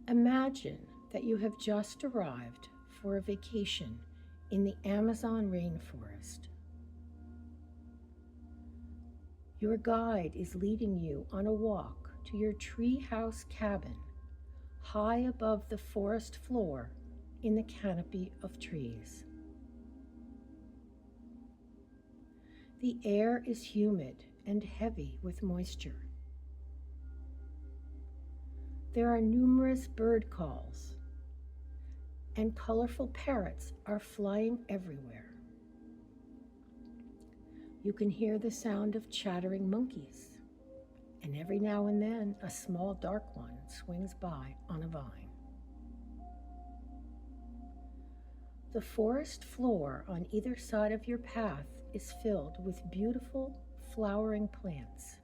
Imagine that you have just arrived for a vacation in the Amazon rainforest. Your guide is leading you on a walk to your treehouse cabin high above the forest floor in the canopy of trees. The air is humid and heavy with moisture. There are numerous bird calls, and colorful parrots are flying everywhere. You can hear the sound of chattering monkeys, and every now and then a small dark one swings by on a vine. The forest floor on either side of your path is filled with beautiful flowering plants.